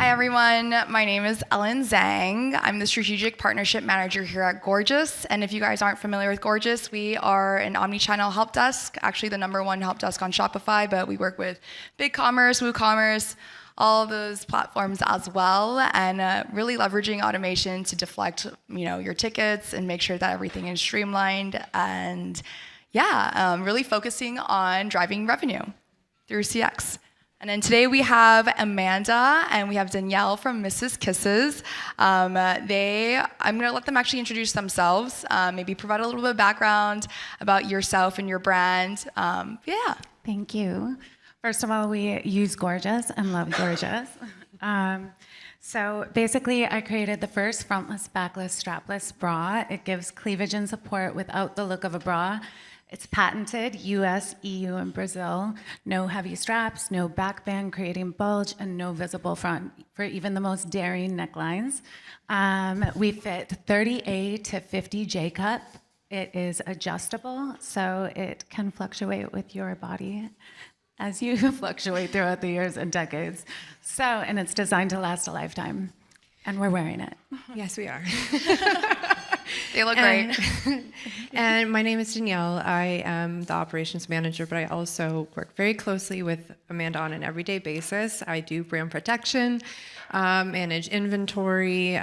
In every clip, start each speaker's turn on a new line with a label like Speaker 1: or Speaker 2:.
Speaker 1: Hi, everyone. My name is Ellen Zhang. I'm the Strategic Partnership Manager here at Gorgias. And if you guys aren't familiar with Gorgias, we are an omni-channel help desk, actually the #1 help desk on Shopify, but we work with BigCommerce, WooCommerce, all of those platforms as well, and really leveraging automation to deflect, your tickets and make sure that everything is streamlined. And really focusing on driving revenue through CX. And then today we have Amanda and we have Danielle from Mrs. Kisses. I'm gonna let them actually introduce themselves, maybe provide a little bit of background about yourself and your brand.
Speaker 2: Thank you. First of all, we use Gorgias and love Gorgias. So basically, I created the first frontless, backless, strapless bra. It gives cleavage and support without the look of a bra. It's patented, US, EU, and Brazil. No heavy straps, no backband creating bulge, and no visible front for even the most daring necklines. We fit 30A to 50J cup. It is adjustable, so it can fluctuate with your body as you fluctuate throughout the years and decades. And it's designed to last a lifetime, and we're wearing it.
Speaker 3: Yes, we are.
Speaker 1: They look great.
Speaker 3: And my name is Danielle. I am the operations manager, but I also work very closely with Amanda on an everyday basis. I do brand protection, manage inventory,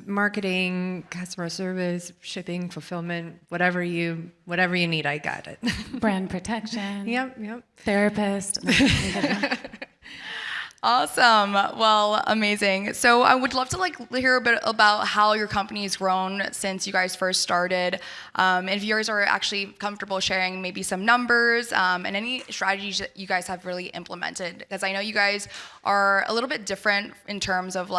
Speaker 3: marketing, customer service, shipping, fulfillment, whatever you need, I got it.
Speaker 2: Brand protection.
Speaker 3: Yep.
Speaker 2: Therapist.
Speaker 1: Awesome. Well, amazing. So I would love to hear a bit about how your company's grown since you guys first started. And if you guys are actually comfortable sharing maybe some numbers and any strategies that you guys have really implemented, because I know you guys are a little bit different in terms of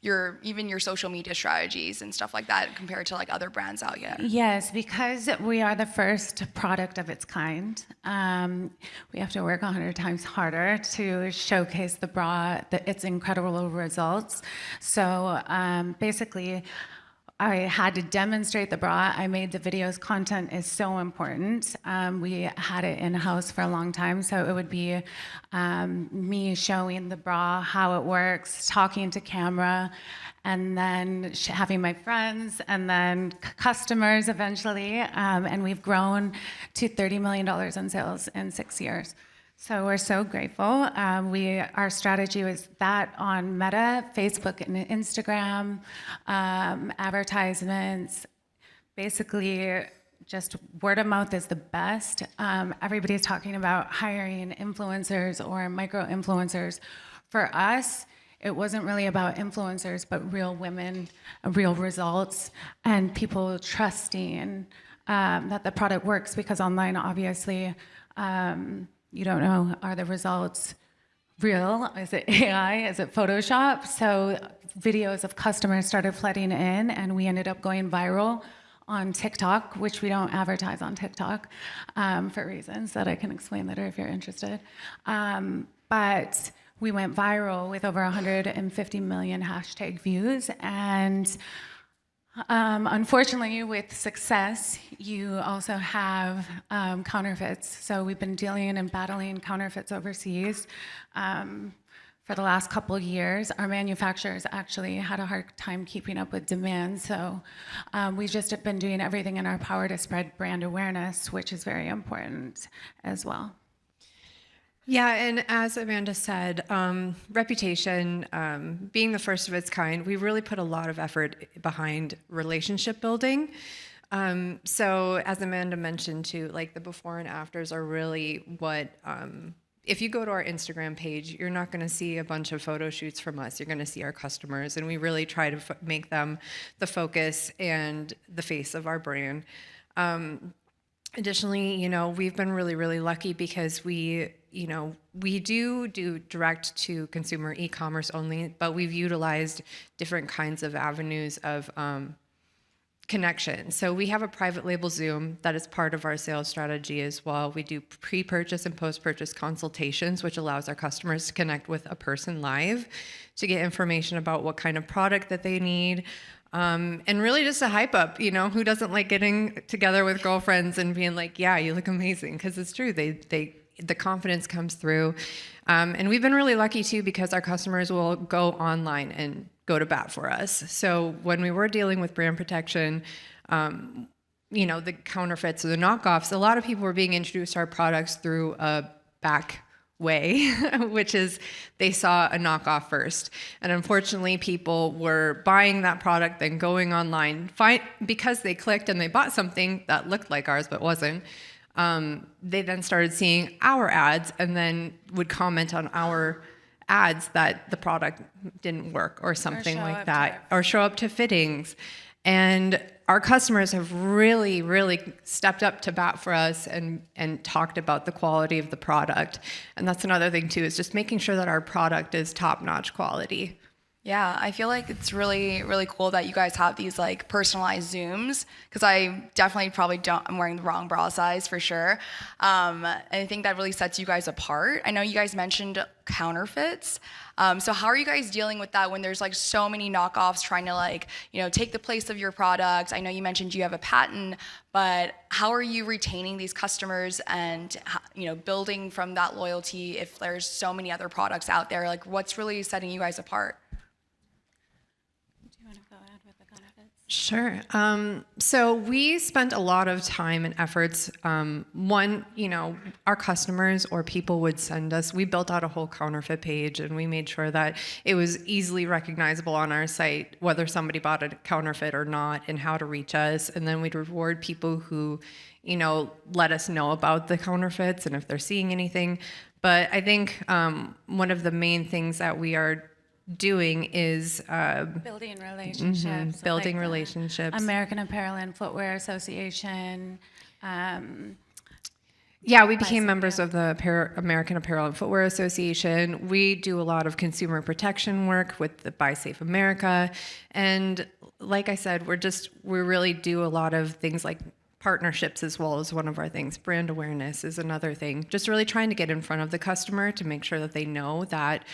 Speaker 1: your social media strategies and stuff like that compared to other brands out here.
Speaker 2: Yes, because we are the first product of its kind. We have to work 100 times harder to showcase the bra, its incredible results. So basically, I had to demonstrate the bra. I made the videos. Content is so important. We had it in-house for a long time, so it would be me showing the bra, how it works, talking to camera, and then having my friends, and then customers eventually. And we've grown to $30 million in sales in 6 years. So we're so grateful. Our strategy was that on Meta, Facebook, and Instagram, advertisements. Basically, just word of mouth is the best. Everybody's talking about hiring influencers or micro-influencers. For us, it wasn't really about influencers, but real women, real results, and people trusting that the product works, because online, obviously, you don't know, are the results real? Is it AI? Is it Photoshop? So videos of customers started flooding in, and we ended up going viral on TikTok, which we don't advertise on TikTok for reasons that I can explain later if you're interested. But we went viral with over 150 million hashtag views, and unfortunately, with success, you also have counterfeits. So we've been dealing and battling counterfeits overseas for the last couple of years. Our manufacturers actually had a hard time keeping up with demand. So we've just been doing everything in our power to spread brand awareness, which is very important as well.
Speaker 3: Yeah, and as Amanda said, reputation, being the first of its kind, we really put a lot of effort behind relationship building. So as Amanda mentioned too, the before and afters are really what, if you go to our Instagram page, you're not gonna see a bunch of photo shoots from us, you're gonna see our customers, and we really try to make them the focus and the face of our brand. Additionally, we've been really, really lucky because we do direct to consumer e-commerce only, but we've utilized different kinds of avenues of connection. So we have a private label Zoom that is part of our sales strategy as well. We do pre-purchase and post-purchase consultations, which allows our customers to connect with a person live to get information about what kind of product that they need. And really just a hype up, who doesn't like getting together with girlfriends and being like, yeah, you look amazing, because it's true. They the confidence comes through. And we've been really lucky too, because our customers will go online and go to bat for us. So when we were dealing with brand protection, the counterfeits or the knockoffs, a lot of people were being introduced to our products through a back way, which is they saw a knockoff first. And unfortunately, people were buying that product, then going online, because they clicked and they bought something that looked like ours but wasn't. They then started seeing our ads and then would comment on our ads that the product didn't work or something like that, or show up to fittings. And our customers have really, really stepped up to bat for us and talked about the quality of the product. And that's another thing too, is just making sure that our product is top-notch quality.
Speaker 1: Yeah, I feel like it's really, really cool that you guys have these like personalized Zooms, because I definitely probably I'm wearing the wrong bra size for sure. And I think that really sets you guys apart. I know you guys mentioned counterfeits. So how are you guys dealing with that when there's like so many knockoffs trying to take the place of your product? I know you mentioned you have a patent, but how are you retaining these customers and, building from that loyalty if there's so many other products out there? Like, what's really setting you guys apart?
Speaker 3: Sure. So we spent a lot of time and efforts. Our customers or people would send us, we built out a whole counterfeit page, and we made sure that it was easily recognizable on our site, whether somebody bought a counterfeit or not, and how to reach us. And then we'd reward people who, let us know about the counterfeits and if they're seeing anything. But I think one of the main things that we are doing is
Speaker 2: building relationships.
Speaker 3: Building relationships.
Speaker 2: American Apparel and Footwear Association.
Speaker 3: We became members of the American Apparel and Footwear Association. We do a lot of consumer protection work with the Buy Safe America. And like I said, we really do a lot of things like partnerships as well as one of our things. Brand awareness is another thing. Just really trying to get in front of the customer to make sure that they know that,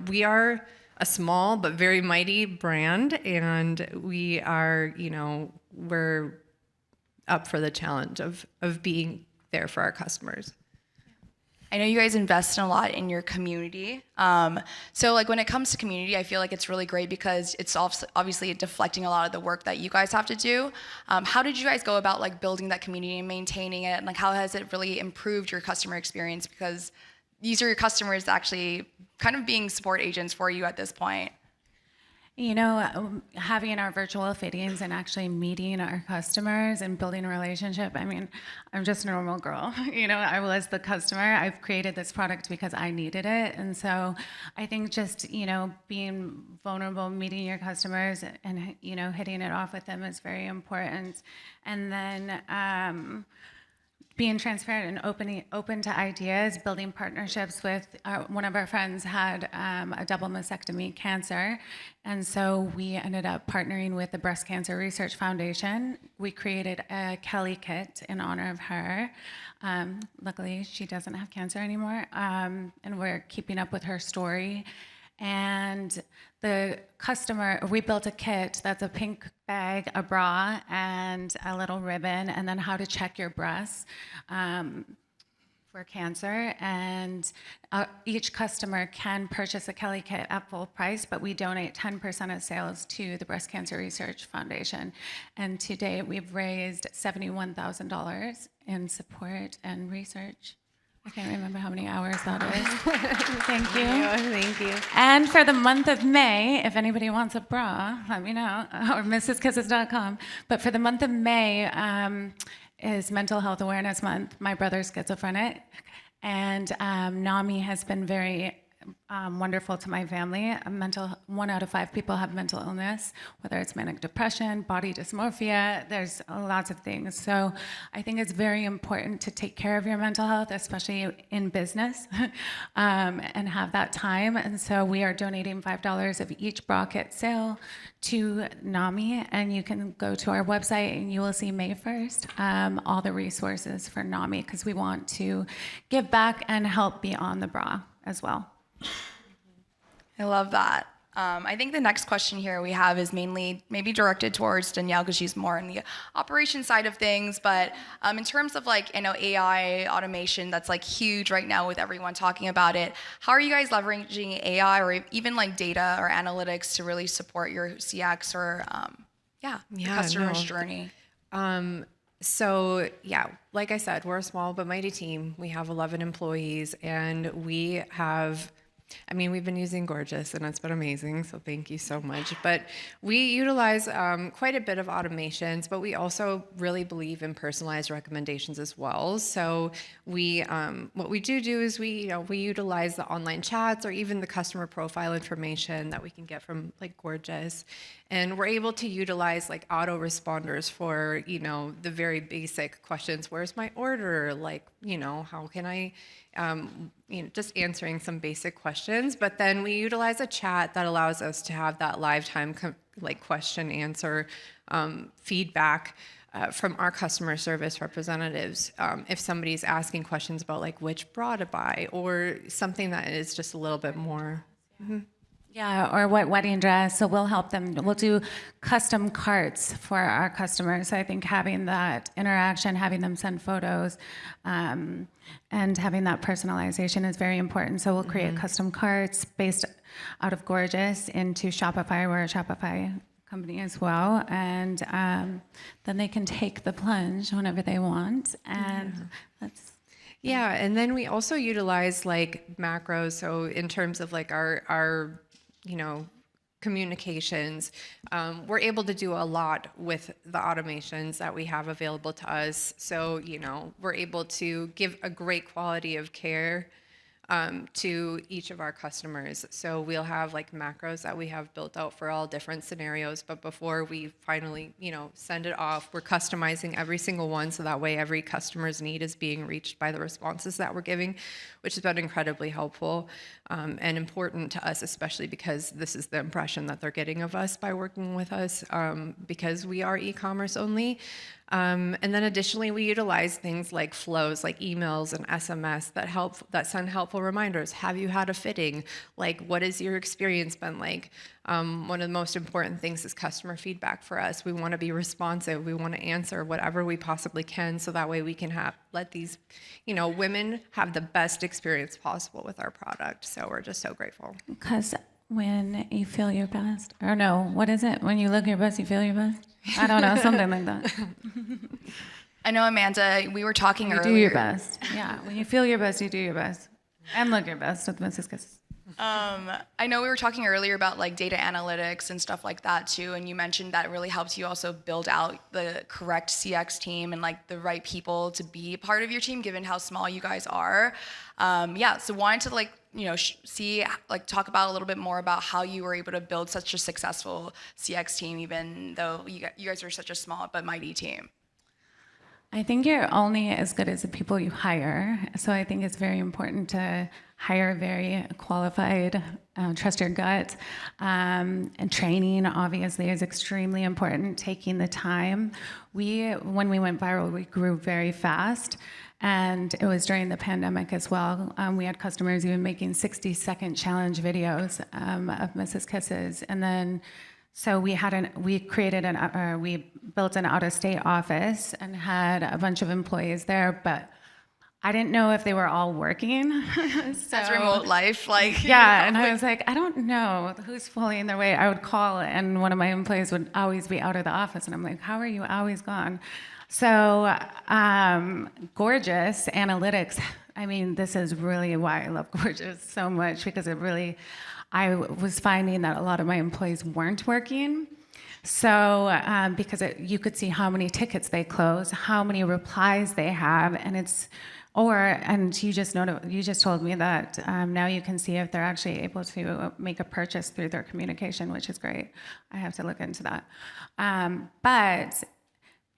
Speaker 3: we are a small but very mighty brand, and we are, we're up for the challenge of being there for our customers.
Speaker 1: I know you guys invest in a lot in your community. So when it comes to community, I feel like it's really great because it's obviously deflecting a lot of the work that you guys have to do. How did you guys go about building that community and maintaining it? And how has it really improved your customer experience? Because these are your customers actually kind of being support agents for you at this point.
Speaker 2: Having our virtual fittings and actually meeting our customers and building a relationship. I mean, I'm just a normal girl. I was the customer. I've created this product because I needed it. And so I think just, being vulnerable, meeting your customers and, hitting it off with them is very important. And then, being transparent and open to ideas, building partnerships with one of our friends had a double mastectomy cancer, and so we ended up partnering with the Breast Cancer Research Foundation. We created a Kelly kit in honor of her. Luckily, she doesn't have cancer anymore, and we're keeping up with her story. And we built a kit that's a pink bag, a bra, and a little ribbon, and then how to check your breasts for cancer. And each customer can purchase a Kelly kit at full price, but we donate 10% of sales to the Breast Cancer Research Foundation. And to date, we've raised $71,000 in support and research. I can't remember how many hours that is. Thank you.
Speaker 3: Thank you.
Speaker 2: And for the month of May, if anybody wants a bra, let me know, or mrskisses.com. But for the month of May is Mental Health Awareness Month. My brother's schizophrenic, and NAMI has been very wonderful to my family. 1 out of 5 people have mental illness, whether it's manic depression, body dysmorphia, there's lots of things. So I think it's very important to take care of your mental health, especially in business, and have that time. And so we are donating $5 of each bra kit sale to NAMI, and you can go to our website and you will see May 1st, all the resources for NAMI, because we want to give back and help beyond the bra as well.
Speaker 1: I love that. I think the next question here we have is mainly maybe directed towards Danielle because she's more in the operation side of things. But in terms of like, AI automation that's like huge right now with everyone talking about it, how are you guys leveraging AI or even like data or analytics to really support your CX or the customer's journey?
Speaker 3: So yeah, like I said, we're a small but mighty team. We have 11 employees, and we've been using Gorgias, and it's been amazing, so thank you so much. But we utilize quite a bit of automations, but we also really believe in personalized recommendations as well. So what we do is we utilize the online chats or even the customer profile information that we can get from like Gorgias. And we're able to utilize like autoresponders for, the very basic questions. Where's my order? Like, how can I, just answering some basic questions. But then we utilize a chat that allows us to have that live time question answer feedback from our customer service representatives. If somebody's asking questions about like which bra to buy or something that is just a little bit more. Mm-hmm.
Speaker 2: Yeah, or what wedding dress. So we'll help them. We'll do custom carts for our customers. So I think having that interaction, having them send photos, and having that personalization is very important. So we'll create custom carts based out of Gorgias into Shopify. We're a Shopify company as well. And then they can take the plunge whenever they want. And that's...
Speaker 3: Yeah, and then we also utilize like macros. So in terms of like our communications, we're able to do a lot with the automations that we have available to us. So, we're able to give a great quality of care to each of our customers. So we'll have like macros that we have built out for all different scenarios, but before we finally, send it off, we're customizing every single one so that way every customer's need is being reached by the responses that we're giving, which has been incredibly helpful and important to us, especially because this is the impression that they're getting of us by working with us because we are e-commerce only. And then additionally, we utilize things like flows, like emails and SMS that send helpful reminders. Have you had a fitting? Like, what has your experience been like? One of the most important things is customer feedback for us. We want to be responsive. We want to answer whatever we possibly can, so that way we can let these, women have the best experience possible with our product. So we're just so grateful.
Speaker 2: Because when you feel your best, or no, what is it? When you look your best, you feel your best? I don't know, something like that.
Speaker 1: I know, Amanda, we were talking earlier.
Speaker 2: You do your best. Yeah, when you feel your best, you do your best. And look your best with Mrs. Kisses.
Speaker 1: I know we were talking earlier about like data analytics and stuff like that too, and you mentioned that really helps you also build out the correct CX team and like the right people to be part of your team, given how small you guys are. So wanted to talk about a little bit more about how you were able to build such a successful CX team, even though you guys are such a small but mighty team.
Speaker 2: I think you're only as good as the people you hire. So I think it's very important to hire very qualified, trust your gut. And training, obviously, is extremely important, taking the time. When we went viral, we grew very fast. And it was during the pandemic as well. We had customers even making 60-second challenge videos of Mrs. Kisses. And then so we built an out-of-state office and had a bunch of employees there, but I didn't know if they were all working.
Speaker 1: That's remote life,
Speaker 2: yeah. And I was like, I don't know who's fully in their way. I would call, and one of my employees would always be out of the office, and I'm like, how are you always gone? So Gorgias Analytics. I mean, this is really why I love Gorgias so much, because I was finding that a lot of my employees weren't working. So because you could see how many tickets they close, how many replies they have, and you just told me that now you can see if they're actually able to make a purchase through their communication, which is great. I have to look into that. But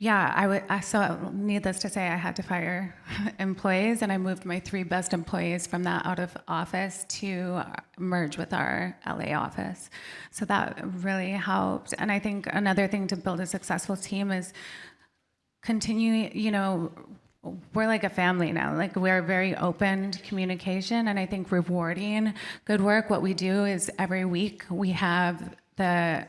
Speaker 2: yeah, so needless to say, I had to fire employees, and I moved my 3 best employees from that out of office to merge with our LA office. So that really helped. And I think another thing to build a successful team is continue, we're like a family now. Like, we're very open to communication, and I think rewarding good work. What we do is every week we have their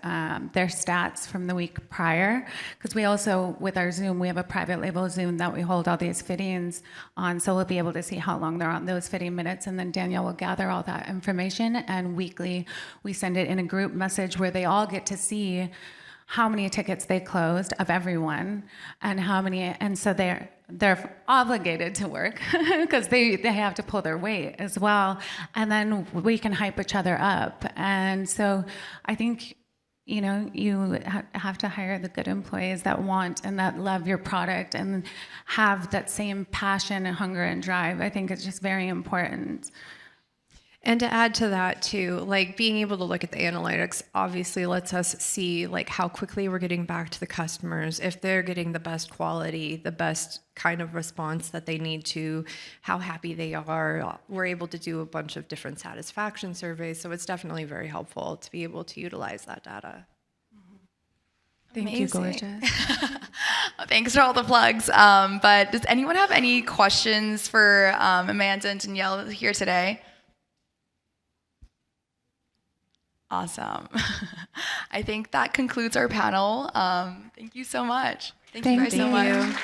Speaker 2: stats from the week prior, because we also, with our Zoom, we have a private label Zoom that we hold all these fittings on, so we'll be able to see how long they're on those fitting minutes, and then Danielle will gather all that information, and weekly we send it in a group message where they all get to see how many tickets they closed of everyone, and how many, and so they're obligated to work because they have to pull their weight as well, and then we can hype each other up. And so I think, you know, you have to hire the good employees that want and that love your product and have that same passion and hunger and drive. I think it's just very important.
Speaker 3: And to add to that too, like being able to look at the analytics obviously lets us see like how quickly we're getting back to the customers, if they're getting the best quality, the best kind of response that they need to, how happy they are. We're able to do a bunch of different satisfaction surveys, so it's definitely very helpful to be able to utilize that data.
Speaker 2: Thank you, Gorgias.
Speaker 1: Thanks for all the plugs. But does anyone have any questions for Amanda and Danielle here today? Awesome. I think that concludes our panel. Thank you so much. Thank you guys so much.